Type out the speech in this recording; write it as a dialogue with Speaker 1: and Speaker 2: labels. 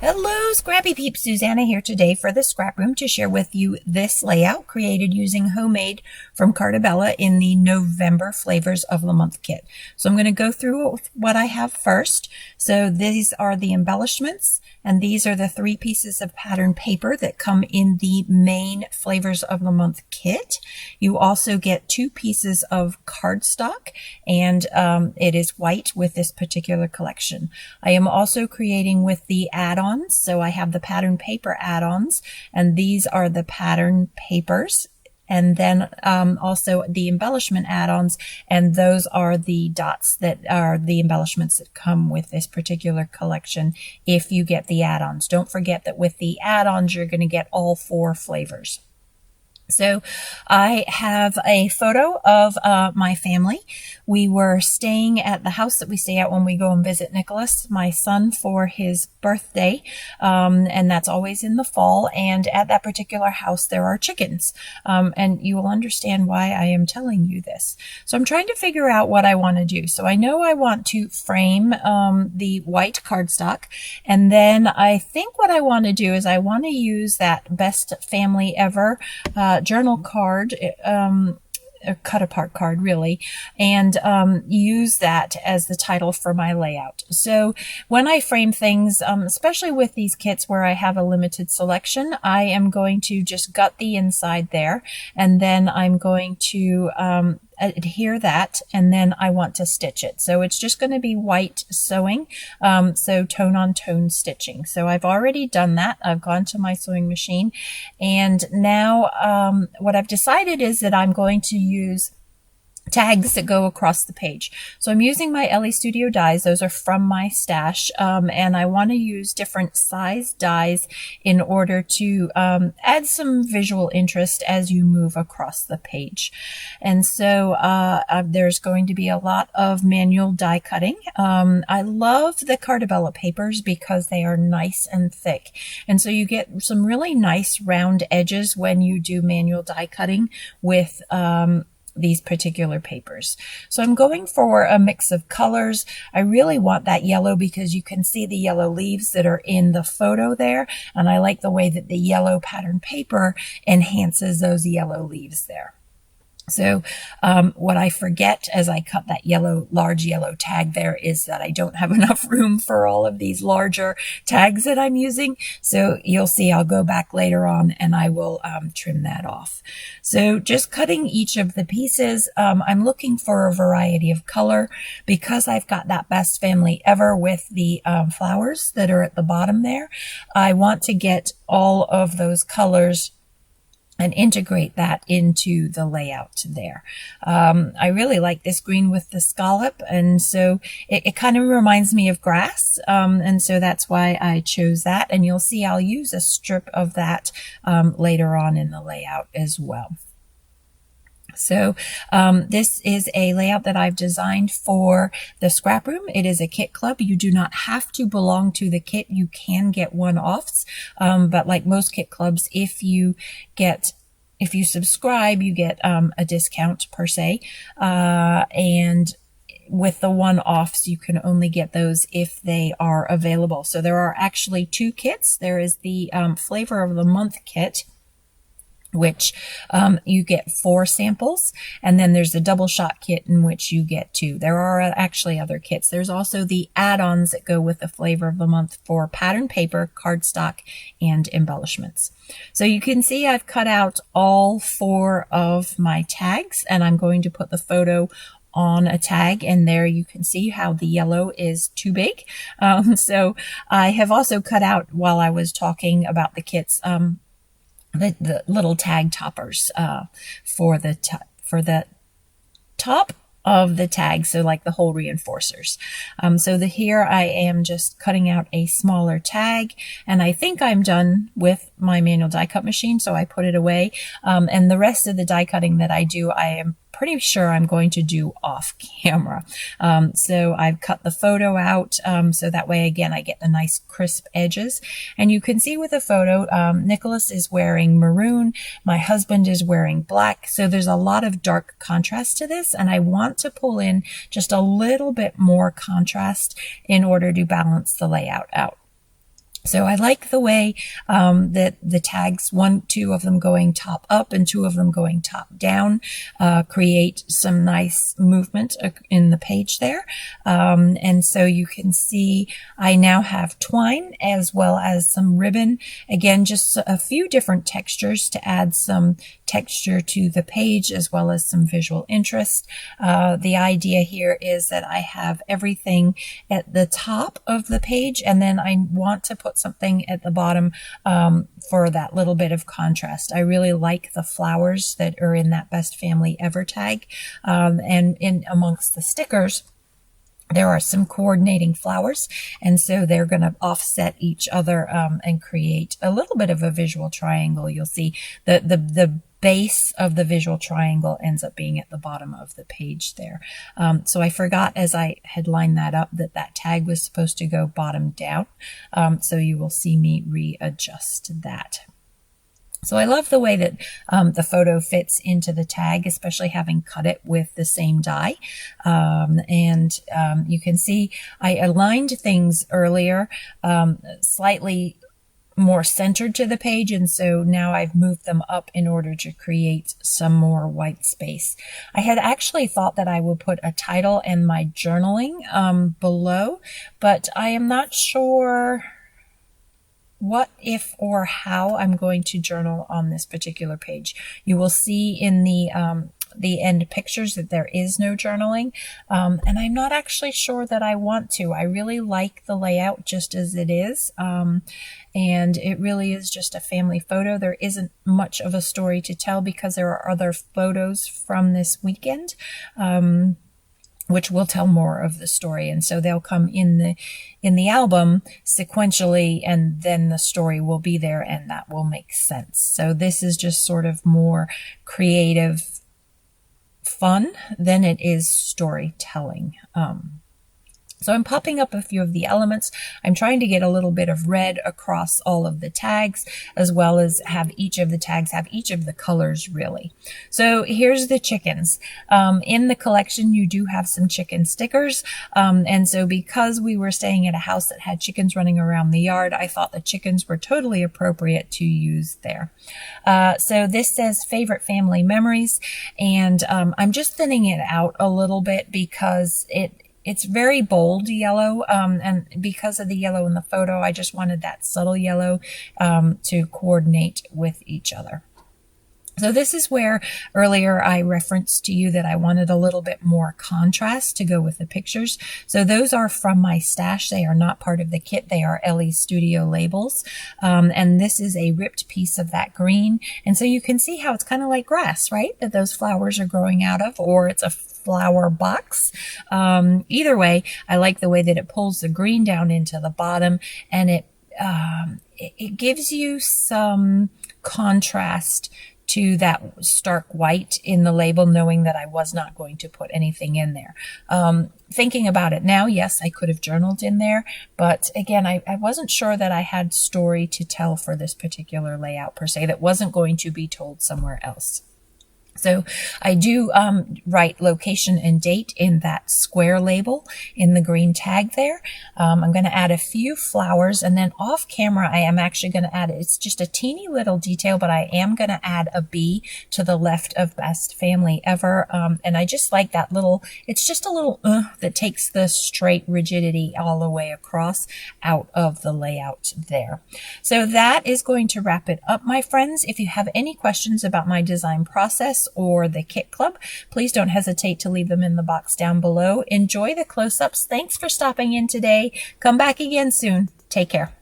Speaker 1: Hello, Scrappy Peeps. Suzanna here today for the Scrap Room to share with you this layout created using Homemade from Carta in the November Flavors of the Month kit. So I'm going to go through what I have first. So these are the embellishments, and these are the 3 pieces of pattern paper that come in the main Flavors of the Month kit. You also get 2 pieces of cardstock, and it is white with this particular collection. I am also creating with the add-ons. So I have the pattern paper add-ons, and these are the pattern papers. And then also the embellishment add-ons, and those are the dots that are the embellishments that come with this particular collection if you get the add-ons. Don't forget that with the add-ons, you're going to get all 4 flavors. So I have a photo of my family. We were staying at the house that we stay at when we go and visit Nicholas, my son, for his birthday, and that's always in the fall. And at that particular house, there are chickens, and you will understand why I am telling you this. So I'm trying to figure out what I want to do. So I know I want to frame the white cardstock, and then I think what I want to do is I want to use that Best Family Ever journal card, a cut apart card really, and use that as the title for my layout. So when I frame things, especially with these kits where I have a limited selection, I am going to just gut the inside there, and then I'm going to adhere that, and then I want to stitch it. So it's just going to be white sewing, so tone on tone stitching. So I've already done that. I've gone to my sewing machine, and now what I've decided is that I'm going to use tags that go across the page. So I'm using my Ellie Studio dies. Those are from my stash, and I want to use different size dies in order to add some visual interest as you move across the page. And so there's going to be a lot of manual die cutting. I love the Carta papers because they are nice and thick, and so you get some really nice round edges when you do manual die cutting with these particular papers. So I'm going for a mix of colors. I really want that yellow because you can see the yellow leaves that are in the photo there, and I like the way that the yellow pattern paper enhances those yellow leaves there. So what I forget as I cut that large yellow tag there is that I don't have enough room for all of these larger tags that I'm using. So you'll see I'll go back later on and I will trim that off. So just cutting each of the pieces, I'm looking for a variety of color because I've got that Best Family Ever with the flowers that are at the bottom there. I want to get all of those colors and integrate that into the layout there. I really like this green with the scallop, and so it kind of reminds me of grass, and so that's why I chose that, and you'll see I'll use a strip of that later on in the layout as well. So this is a layout that I've designed for the Scrap Room. It is a kit club. You do not have to belong to the kit. You can get one-offs, but like most kit clubs, if you subscribe, you get a discount per se, and with the one-offs, you can only get those if they are available. So there are actually 2 kits. There is the Flavor of the Month kit, which you get 4 samples, and then there's the double shot kit in which you get 2. There are actually other kits. There's also the add-ons that go with the Flavor of the Month for pattern paper, cardstock, and embellishments. So you can see I've cut out all 4 of my tags, and I'm going to put the photo on a tag, and there you can see how the yellow is too big. So I have also cut out, while I was talking about the kits, the little tag toppers for the top of the tag, so like the hole reinforcers. So here I am just cutting out a smaller tag, and I think I'm done with my manual die cut machine, so I put it away. And the rest of the die cutting that I do, I am pretty sure I'm going to do off camera. So I've cut the photo out, so that way again I get the nice crisp edges. And you can see with the photo, Nicholas is wearing maroon, my husband is wearing black, so there's a lot of dark contrast to this, and I want to pull in just a little bit more contrast in order to balance the layout out. So I like the way that the tags, two of them going top up and two of them going top down, create some nice movement in the page there. And so you can see I now have twine as well as some ribbon. Again, just a few different textures to add some texture to the page as well as some visual interest. The idea here is that I have everything at the top of the page, and then I want to put something at the bottom for that little bit of contrast. I really like the flowers that are in that Best Family Ever tag, and in amongst the stickers there are some coordinating flowers, and so they're going to offset each other and create a little bit of a visual triangle. You'll see the base of the visual triangle ends up being at the bottom of the page there. So I forgot as I had lined that up that tag was supposed to go bottom down. So you will see me readjust that. So I love the way that the photo fits into the tag, especially having cut it with the same die. You can see I aligned things earlier slightly more centered to the page, and so now I've moved them up in order to create some more white space. I had actually thought that I would put a title and my journaling below, but I am not sure what, if, or how I'm going to journal on this particular page. You will see in the end pictures that there is no journaling, and I'm not actually sure that I want to. I really like the layout just as it is, and it really is just a family photo. There isn't much of a story to tell because there are other photos from this weekend, which will tell more of the story, and so they'll come in the album sequentially, and then the story will be there, and that will make sense. So this is just sort of more creative fun than it is storytelling. So I'm popping up a few of the elements. I'm trying to get a little bit of red across all of the tags, as well as have each of the tags have each of the colors really. So here's the chickens. In the collection, you do have some chicken stickers. And so because we were staying at a house that had chickens running around the yard, I thought the chickens were totally appropriate to use there. So this says favorite family memories, and I'm just thinning it out a little bit because it's very bold yellow, and because of the yellow in the photo, I just wanted that subtle yellow to coordinate with each other. So this is where earlier I referenced to you that I wanted a little bit more contrast to go with the pictures. So those are from my stash. They are not part of the kit. They are Ellie's Studio labels. And this is a ripped piece of that green. And so you can see how it's kind of like grass, right? That those flowers are growing out of, or it's a flower box. Either way, I like the way that it pulls the green down into the bottom, and it gives you some contrast to that stark white in the label, knowing that I was not going to put anything in there. Thinking about it now, yes, I could have journaled in there, but again, I wasn't sure that I had story to tell for this particular layout per se that wasn't going to be told somewhere else. So I do write location and date in that square label in the green tag there. I'm going to add a few flowers, and then off camera I am actually going to add, it's just a teeny little detail, but I am going to add a bee to the left of Best Family Ever. And I just like that little, it's just a little that takes the straight rigidity all the way across out of the layout there. So that is going to wrap it up, my friends. If you have any questions about my design process or the kit club, please don't hesitate to leave them in the box down below. Enjoy the close-ups. Thanks for stopping in today. Come back again soon. Take care.